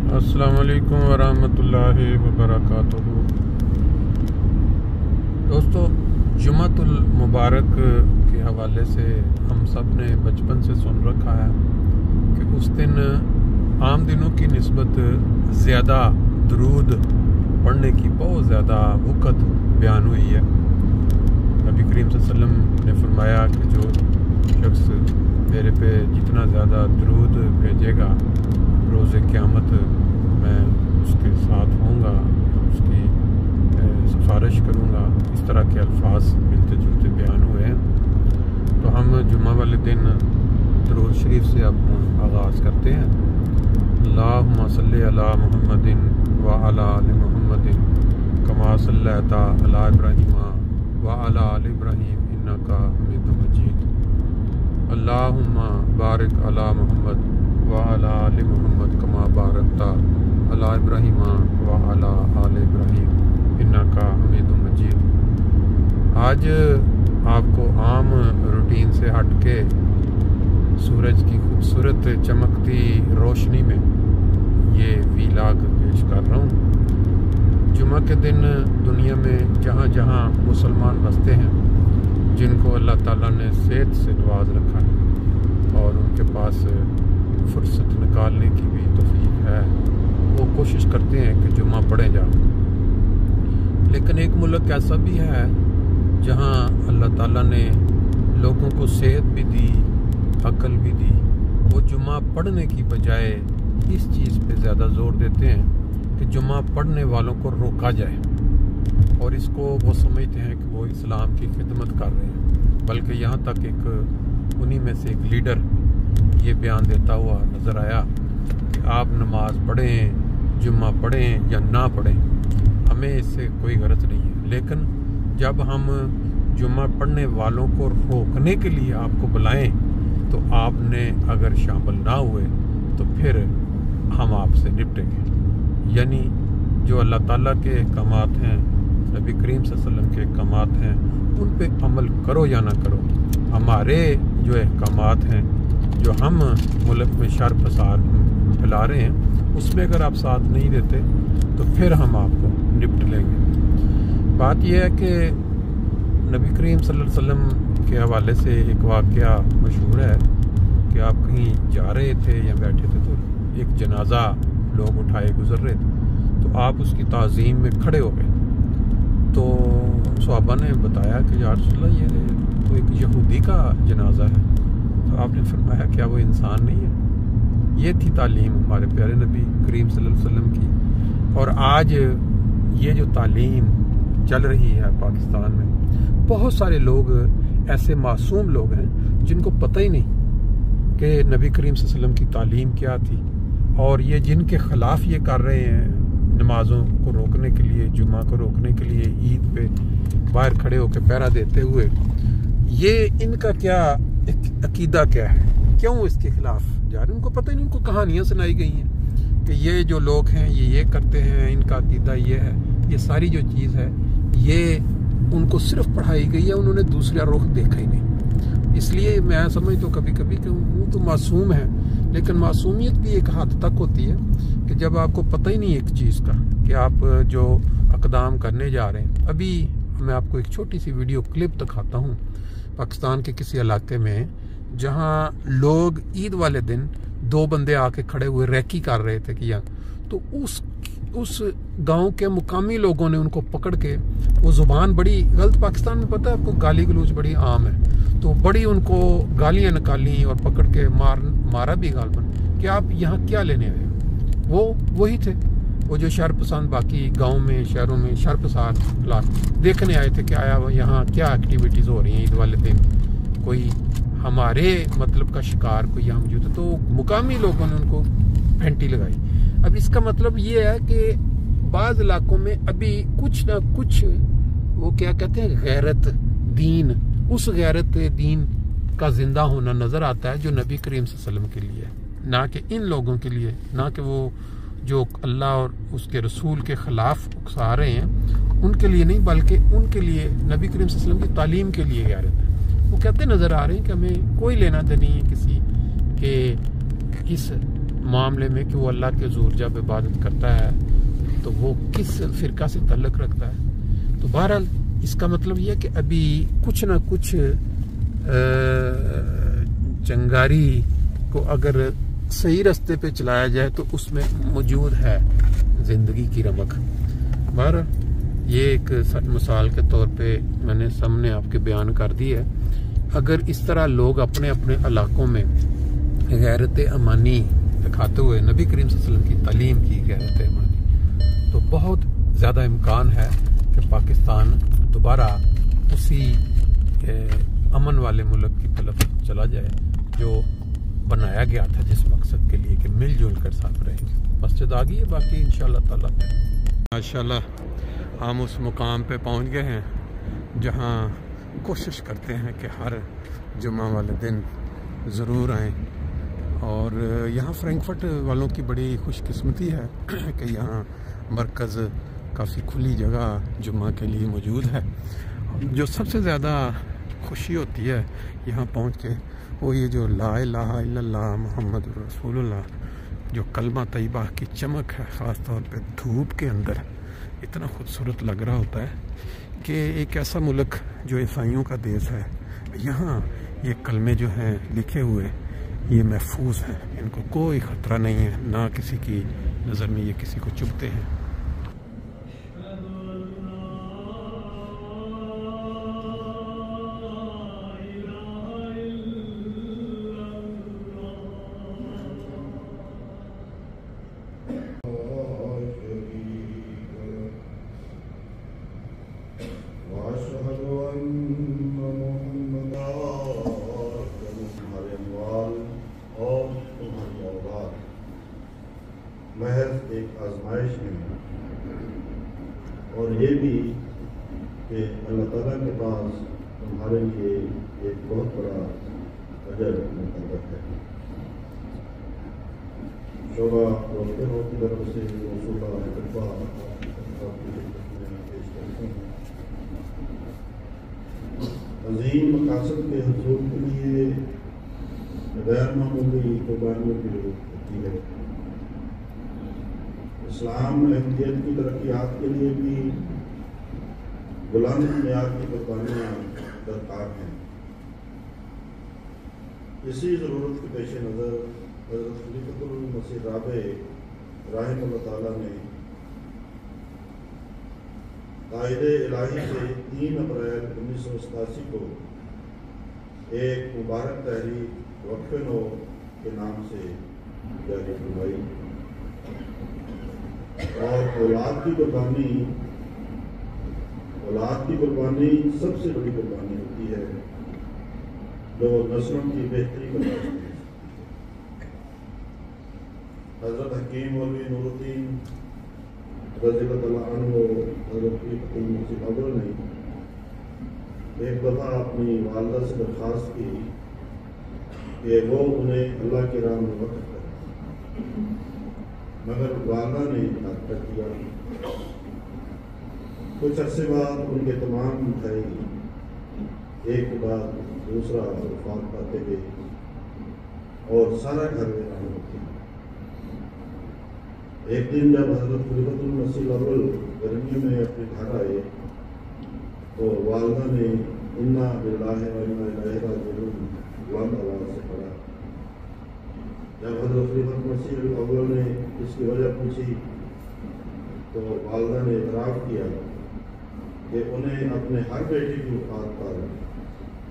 السلام علیکم ورحمۃ اللہ وبرکاتہ۔ دوستو، جمعۃ المبارک کے حوالے سے ہم سب نے بچپن سے سن رکھا ہے کہ اس دن عام دنوں کی نسبت زیادہ درود پڑھنے کی بہت زیادہ وقت بیان ہوئی ہے۔ نبی کریم صلی اللہ علیہ وسلم نے فرمایا کہ جو شخص میرے پہ جتنا زیادہ درود بھیجے گا روز قیامت میں اس کے ساتھ ہوں گا، اس کی سفارش کروں گا۔ اس طرح کے الفاظ ملتے جلتے بیان ہوئے ہیں۔ تو ہم جمعہ والے دن درود شریف سے اب آغاز کرتے ہیں۔ اللہم صلی علی محمد وعلی آل محمد کما صلیت علی ابراہیم وعلی آل ابراہیم انک حمید مجید۔ اللہم بارک علی محمد وعلی آل محمد کما بارکت علی ابراہیم وعلی آل ابراہیم انک حمید مجید۔ آج آپ کو عام روٹین سے ہٹ کے سورج کی خوبصورت چمکتی روشنی میں یہ ویلاگ پیش کر رہا ہوں۔ جمعہ کے دن دنیا میں جہاں جہاں مسلمان بستے ہیں، جن کو اللہ تعالیٰ نے صحت سے نواز رکھا ہے اور ان کے پاس فرصت نکالنے کی بھی توفیق ہے، وہ کوشش کرتے ہیں کہ جمعہ پڑھیں جا۔ لیکن ایک ملک ایسا بھی ہے جہاں اللہ تعالیٰ نے لوگوں کو صحت بھی دی، عقل بھی دی، وہ جمعہ پڑھنے کی بجائے اس چیز پہ زیادہ زور دیتے ہیں کہ جمعہ پڑھنے والوں کو روکا جائے، اور اس کو وہ سمجھتے ہیں کہ وہ اسلام کی خدمت کر رہے ہیں۔ بلکہ یہاں تک ایک انہی میں سے ایک لیڈر یہ بیان دیتا ہوا نظر آیا کہ آپ نماز پڑھیں، جمعہ پڑھیں یا نہ پڑھیں، ہمیں اس سے کوئی غرض نہیں ہے، لیکن جب ہم جمعہ پڑھنے والوں کو روکنے کے لیے آپ کو بلائیں تو آپ نے اگر شامل نہ ہوئے تو پھر ہم آپ سے نپٹیں گے۔ یعنی جو اللہ تعالیٰ کے احکامات ہیں، نبی کریم صلی اللہ علیہ وسلم کے احکامات ہیں، ان پہ عمل کرو یا نہ کرو۔ ہمارے جو احکامات ہیں، جو ہم ملک میں شر فساد پھیلا رہے ہیں، اس میں اگر آپ ساتھ نہیں دیتے تو پھر ہم آپ کو نپٹ لیں گے۔ بات یہ ہے کہ نبی کریم صلی اللہ علیہ وسلم کے حوالے سے ایک واقعہ مشہور ہے کہ آپ کہیں جا رہے تھے یا بیٹھے تھے تو ایک جنازہ لوگ اٹھائے گزر رہے تھے، تو آپ اس کی تعظیم میں کھڑے ہو گئے۔ تو صحابہ نے بتایا کہ یا رسول اللہ، یہ تو ایک یہودی کا جنازہ ہے۔ تو آپ نے فرمایا کیا وہ انسان نہیں ہے؟ یہ تھی تعلیم ہمارے پیارے نبی کریم صلی اللہ علیہ وسلم کی۔ اور آج یہ جو تعلیم چل رہی ہے پاکستان میں، بہت سارے لوگ ایسے معصوم لوگ ہیں جن کو پتہ ہی نہیں کہ نبی کریم صلی اللہ علیہ وسلم کی تعلیم کیا تھی، اور یہ جن کے خلاف یہ کر رہے ہیں، نمازوں کو روکنے کے لیے، جمعہ کو روکنے کے لیے، عید پہ باہر کھڑے ہو کے پہرا دیتے ہوئے، یہ ان کا کیا عقیدہ کیا ہے، کیوں اس کے خلاف جا رہے ہیں؟ ان کو پتہ ہی نہیں، ان کو کہانیاں سنائی گئی ہیں کہ یہ جو لوگ ہیں یہ کرتے ہیں، ان کا عقیدہ یہ ہے۔ یہ ساری جو چیز ہے یہ ان کو صرف پڑھائی گئی ہے، انہوں نے دوسرا رخ دیکھا ہی نہیں۔ اس لیے میں سمجھتا ہوں کبھی کبھی کہ وہ تو معصوم ہے، لیکن معصومیت بھی ایک حد تک ہوتی ہے کہ جب آپ کو پتہ ہی نہیں ایک چیز کا کہ آپ جو اقدام کرنے جا رہے ہیں۔ ابھی میں آپ کو ایک چھوٹی سی ویڈیو کلپ دکھاتا ہوں پاکستان کے کسی علاقے میں، جہاں لوگ عید والے دن دو بندے آ کے کھڑے ہوئے ریکی کر رہے تھے کیا، تو اس گاؤں کے مقامی لوگوں نے ان کو پکڑ کے، وہ زبان بڑی غلط، پاکستان میں پتہ ہے آپ کو گالی گلوچ بڑی عام ہے، تو بڑی ان کو گالیاں نکالیں اور پکڑ کے مارا بھی غالباً کہ آپ یہاں کیا لینے آئے ہو۔ وہی تھے وہ جو شر پسند باقی گاؤں میں، شہروں میں شر پسند دیکھنے آئے تھے کہ آیا یہاں کیا ایکٹیویٹیز ہو رہی ہیں عید والے دن، کوئی ہمارے مطلب کا شکار کوئی یہاں موجود ہے۔ تو مقامی لوگوں نے ان کو پھینٹی لگائی۔ اب اس کا مطلب یہ ہے کہ بعض علاقوں میں ابھی کچھ نہ کچھ وہ کیا کہتے ہیں غیرت دین، اس غیرت دین کا زندہ ہونا نظر آتا ہے جو نبی کریم صلی اللہ علیہ وسلم کے لیے ہے، نہ کہ ان لوگوں کے لیے، نہ کہ وہ جو اللہ اور اس کے رسول کے خلاف اکسا رہے ہیں ان کے لیے نہیں، بلکہ ان کے لیے نبی کریم صلی اللہ علیہ وسلم کی تعلیم کے لیے غیرت ہے۔ وہ کہتے نظر آ رہے ہیں کہ ہمیں کوئی لینا دینی ہے کسی کے اس معاملے میں کہ وہ اللہ کے حضور جب عبادت کرتا ہے تو وہ کس فرقہ سے تعلق رکھتا ہے. تو بہرحال اس کا مطلب یہ ہے کہ ابھی کچھ نہ کچھ چنگاری کو اگر صحیح راستے پہ چلایا جائے تو اس میں موجود ہے زندگی کی رمق. بہرحال یہ ایک مثال کے طور پہ میں نے سامنے آپ کے بیان کر دی ہے. اگر اس طرح لوگ اپنے اپنے علاقوں میں غیرت امانی دکھاتے ہوئے نبی کریم صلی اللہ علیہ وسلم کی تعلیم کی غیرت امانی، تو بہت زیادہ امکان ہے کہ پاکستان دوبارہ اسی امن والے ملک کی طرف چلا جائے جو بنایا گیا تھا جس مقصد کے لیے کہ مل جل کر ساتھ رہیں گے. مسجد آ گئی ہے، باقی انشاءاللہ تعالیٰ ماشاءاللہ ہم اس مقام پہ پہنچ گئے ہیں جہاں کوشش کرتے ہیں کہ ہر جمعہ والے دن ضرور آئیں. اور یہاں فرینکفرٹ والوں کی بڑی خوش قسمتی ہے کہ یہاں مرکز کافی کھلی جگہ جمعہ کے لیے موجود ہے. جو سب سے زیادہ خوشی ہوتی ہے یہاں پہنچ کے وہ یہ جو لا الہ الا اللہ محمد رسول اللہ، جو کلمہ طیبہ کی چمک ہے، خاص طور پہ دھوپ کے اندر اتنا خوبصورت لگ رہا ہوتا ہے کہ ایک ایسا ملک جو عیسائیوں کا دیش ہے، یہاں یہ کلمے جو ہیں لکھے ہوئے یہ محفوظ ہیں، ان کو کوئی خطرہ نہیں ہے، نہ کسی کی نظر میں یہ کسی کو چبھتے ہیں. محض ایک آزمائش ہے، اور یہ بھی کہ اللہ تعالیٰ کے پاس تمہارے لیے ایک بہت بڑا اجر مقرر ہے. شعبہ روکروں کی طرف سے رسول عظیم مقاصد کے حصول کے لیے غیر معمولی قربانیوں کی ضرورت ہوتی ہے. اسلام اہمیت کی ترقیات کے لیے بھی بلند معیار کی قربانیاں درکار ہیں. اسی ضرورت کے پیش نظر حضرت خلیفۃ المسیح رابع رحمہ اللہ تعالیٰ نے قائد الہی سے 3 اپریل 1987 کو ایک مبارک تحریک وقف نو کے نام سے جاری کروائی. اور اولاد کی قربانی سب سے بڑی قربانی ہوتی ہے جو نسلوں کی بہتری کا باعث ہے. حضرت حکیم مولوی نور الدین رضی اللہ عنہ حضرت المسیح ابر نے ایک دفعہ اپنی والدہ سے درخواست کی کہ وہ انہیں اللہ کی راہ میں وقف کرے، مگر والدہ نے انکار کر دیا. کچھ عرصے بعد ان کے تمام بھائی ایک کے بعد دوسرا وفات پاتے گئے اور سارا گھر ویران ہو گیا. ایک دن جب حضرت خلیفۃ المسیح اول گرمیوں میں اپنے گھر آئے تو والدہ نے انا للہ و انا الیہ راجعون بلند آواز سے پڑھا. جب حضرت خلیفۃ المسیح اول نے اس کی وجہ پوچھی تو والدہ نے اعتراف کیا کہ انہیں اپنے ہر بیٹے کی وفات پر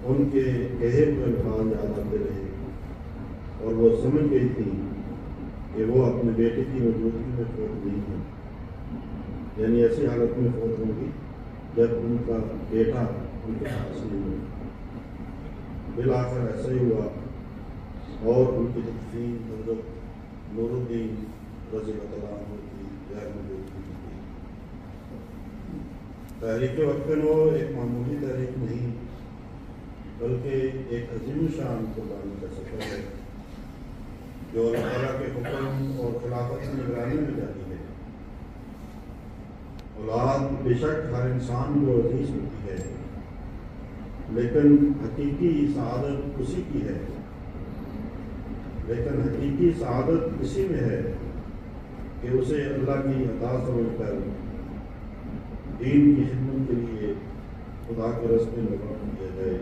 ان کے کہے ہوئے الفاظ یاد آتے رہے اور وہ سمجھ گئی تھی کہ وہ اپنے بیٹے کی موجودگی میں فوت نہیں ہے، یعنی ایسی حالت میں فوت ہوں گی جب ان کا بیٹا ان کے پاس نہیں ہو. بالآخر ایسا ہی ہوا اور ان کی تدفین حضرت نور الدین رضی اللہ عنہ کی غیر موجودگی کی. تحریک وقف نو ایک معمولی تحریک نہیں بلکہ ایک عظیم شان قربانی کا سفر ہے جو اللہ تعالیٰ کے حکم اور خلافت کی نگرانی میں جاری ہے. اولاد بے شک ہر انسان کو عزیز ہوتی ہے، لیکن حقیقی سعادت اسی کی ہے لیکن حقیقی سعادت اسی میں ہے کہ اسے اللہ کی عطا سمجھ کر دین کی خدمت کے لیے خدا کے راستے میں وقف کیا جائے۔